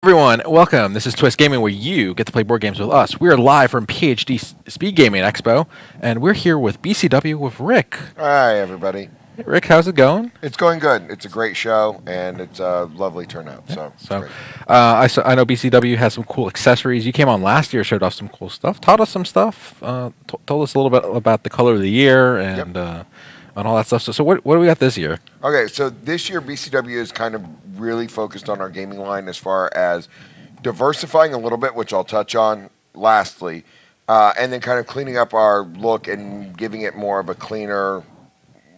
Everyone, welcome. This is Twist Gaming, where you get to play board games with us. We are live from PhD Speed Gaming Expo, and we're here with BCW with Rick. Hi, everybody. Hey, Rick, how's it going? It's going good. It's a great show, and it's a lovely turnout. It's So, great. I know BCW has some cool accessories. You came on last year, showed off some cool stuff, taught us some stuff, told us a little bit about the color of the year and all that stuff. So what do we got this year? Okay, so this year BCW is kind of really focused on our gaming line as far as diversifying a little bit, which I'll touch on lastly, and then kind of cleaning up our look and giving it more of a cleaner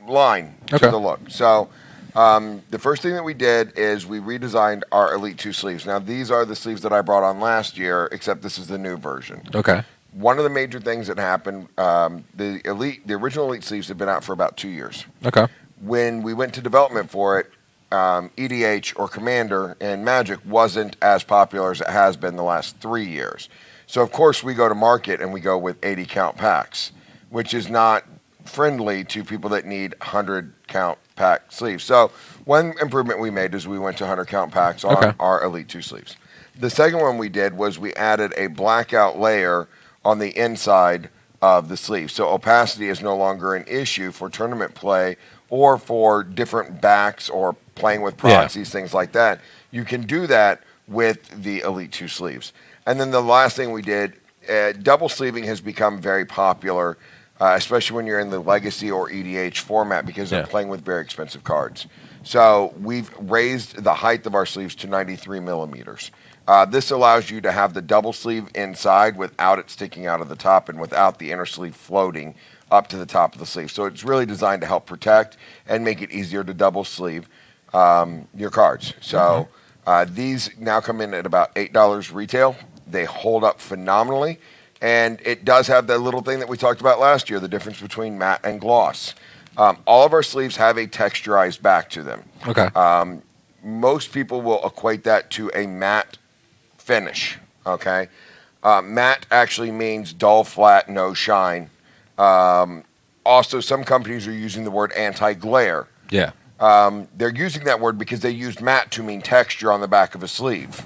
line to the look. So the first thing that we did is we redesigned our Elite 2 sleeves. Now, these are the sleeves that I brought on last year, except this is the new version. Okay. One of the major things that happened, the original Elite sleeves have been out for about 2 years. Okay. When we went to development for it, EDH or Commander and Magic wasn't as popular as it has been the last 3 years. So, of course, we go to market and we go with 80 count packs, which is not friendly to people that need 100 count pack sleeves. So, one improvement we made is we went to 100 count packs on our Elite 2 sleeves. The second one we did was we added a blackout layer on the inside of the sleeve. So opacity is no longer an issue for tournament play or for different backs or playing with proxies, things like that. You can do that with the Elite 2 sleeves. And then the last thing we did, double sleeving has become very popular, especially when you're in the Legacy or EDH format because they're playing with very expensive cards. So we've raised the height of our sleeves to 93 millimeters. This allows you to have the double sleeve inside without it sticking out of the top and without the inner sleeve floating up to the top of the sleeve. So it's really designed to help protect and make it easier to double sleeve your cards. So these now come in at about $8 retail. They hold up phenomenally. And it does have that little thing that we talked about last year, the difference between matte and gloss. All of our sleeves have a texturized back to them. Okay. Most people will equate that to a matte finish, okay? Matte actually means dull, flat, no shine. Also, some companies are using the word anti-glare. Yeah. They're using that word because they used matte to mean texture on the back of a sleeve.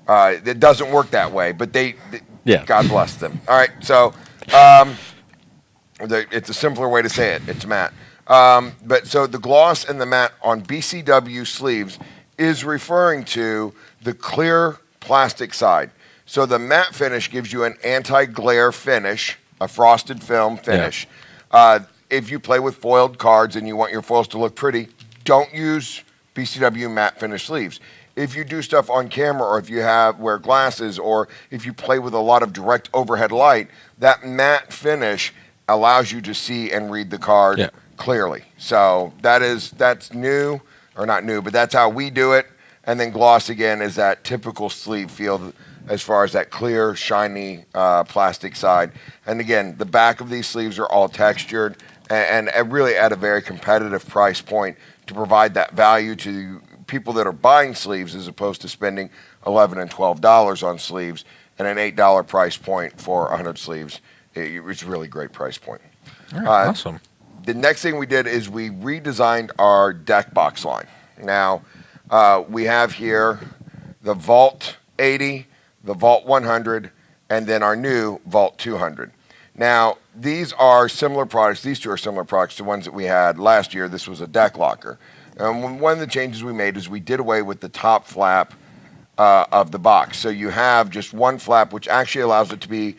It doesn't work that way, but God bless them. All right, so it's a simpler way to say it. It's matte. But so the gloss and the matte on BCW sleeves is referring to the clear plastic side. So the matte finish gives you an anti-glare finish, a frosted film finish. If you play with foiled cards and you want your foils to look pretty, don't use BCW matte finish sleeves. If you do stuff on camera or if you wear glasses or if you play with a lot of direct overhead light, that matte finish allows you to see and read the card clearly. So that's new, or not new, but that's how we do it. And then gloss, again, is that typical sleeve feel as far as that clear, shiny plastic side. And again, the back of these sleeves are all textured and really at a very competitive price point to provide that value to people that are buying sleeves as opposed to spending $11 and $12 on sleeves and an $8 price point for 100 sleeves. It's a really great price point. All right, awesome. The next thing we did is we redesigned our deck box line. Now, we have here the Vault 80, the Vault 100, and then our new Vault 200. Now, these are similar products. These two are similar products to ones that we had last year. This was a deck locker. And one of the changes we made is we did away with the top flap of the box. So you have just one flap, which actually allows it to be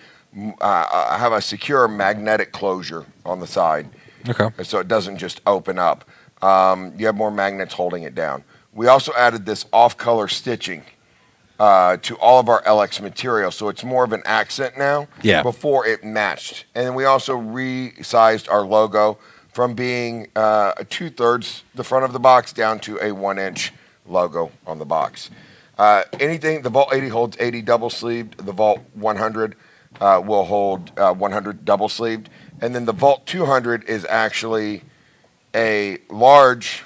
have a secure magnetic closure on the side. Okay. So it doesn't just open up. You have more magnets holding it down. We also added this off-color stitching to all of our LX material, so it's more of an accent now. Yeah. Before it matched, and then we also resized our logo from being 2/3 the front of the box down to a 1-inch logo on the box. The Vault 80 holds 80 double sleeved. The Vault 100 will hold 100 double sleeved, and then the Vault 200 is actually a large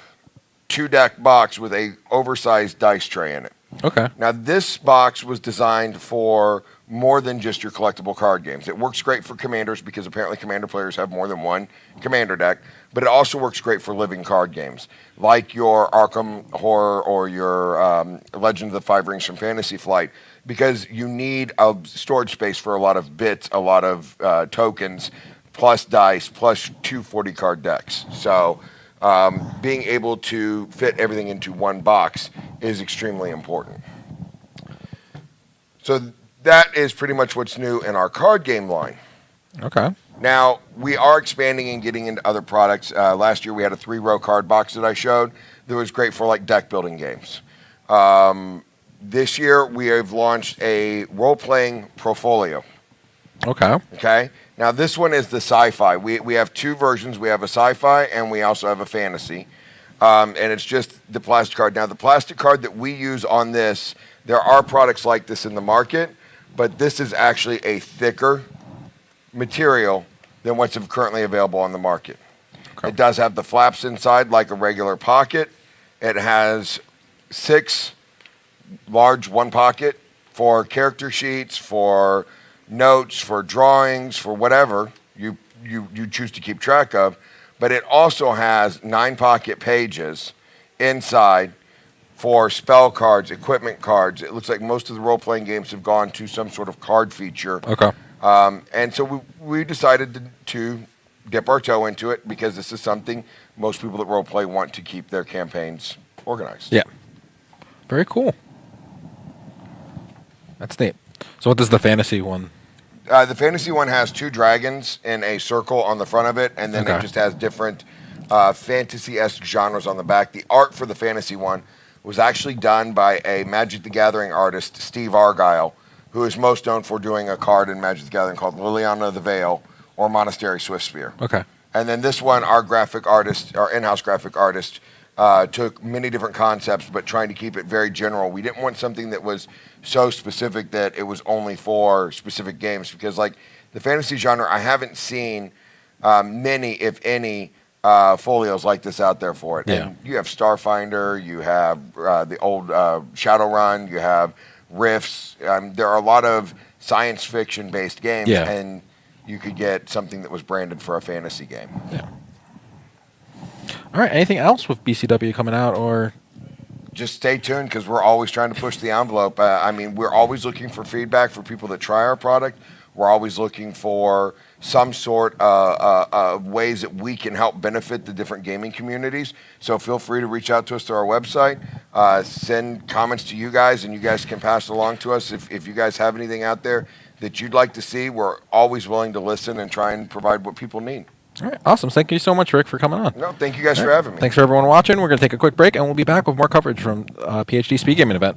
2-deck box with a oversized dice tray in it. Okay. Now, this box was designed for more than just your collectible card games. It works great for Commanders because apparently Commander players have more than one Commander deck, but it also works great for living card games like your Arkham Horror or your Legend of the Five Rings from Fantasy Flight, because you need a storage space for a lot of bits, a lot of tokens, plus dice, plus 240 card decks. So being able to fit everything into one box is extremely important. So that is pretty much what's new in our card game line. Okay. Now, we are expanding and getting into other products. Last year, we had a 3-row card box that I showed that was great for like deck building games. This year, we have launched a role-playing portfolio. Okay. Okay? Now, this one is the sci-fi. We have 2 versions. We have a sci-fi, and we also have a fantasy. And it's just the plastic card. Now, the plastic card that we use on this, there are products like this in the market, but this is actually a thicker material than what's currently available on the market. Okay. It does have the flaps inside like a regular pocket. It has 6 large one pocket for character sheets, for notes, for drawings, for whatever you choose to keep track of. But it also has 9 pocket pages inside for spell cards, equipment cards. It looks like most of the role-playing games have gone to some sort of card feature. Okay. And so we decided to dip our toe into it because this is something most people that role-play want to keep their campaigns organized. Yeah. Very cool. That's neat. So what does the fantasy one? The fantasy one has 2 dragons in a circle on the front of it, and then Okay. it just has different fantasy-esque genres on the back. The art for the fantasy one was actually done by a Magic the Gathering artist, Steve Argyle, who is most known for doing a card in Magic the Gathering called Liliana the Veil or Monastery Swiftspear. Okay. And then this one, our graphic artist, our in-house graphic artist, took many different concepts, but trying to keep it very general. We didn't want something that was so specific that it was only for specific games, because like the fantasy genre, I haven't seen many, if any, folios like this out there for it. Yeah. And you have Starfinder, you have the old Shadowrun, you have Rifts. There are a lot of science fiction based games, Yeah. and you could get something that was branded for a fantasy game. Yeah. All right. Anything else with BCW coming out, or? Just stay tuned because we're always trying to push the envelope. I mean, we're always looking for feedback for people that try our product. We're always looking for some sort of ways that we can help benefit the different gaming communities. So feel free to reach out to us through our website. Send comments to you guys, and you guys can pass it along to us. If you guys have anything out there that you'd like to see, we're always willing to listen and try and provide what people need. All right. Awesome. Thank you so much, Rick, for coming on. No, thank you guys for having me. Thanks for everyone watching. We're going to take a quick break, and we'll be back with more coverage from PhD Speed Gaming event.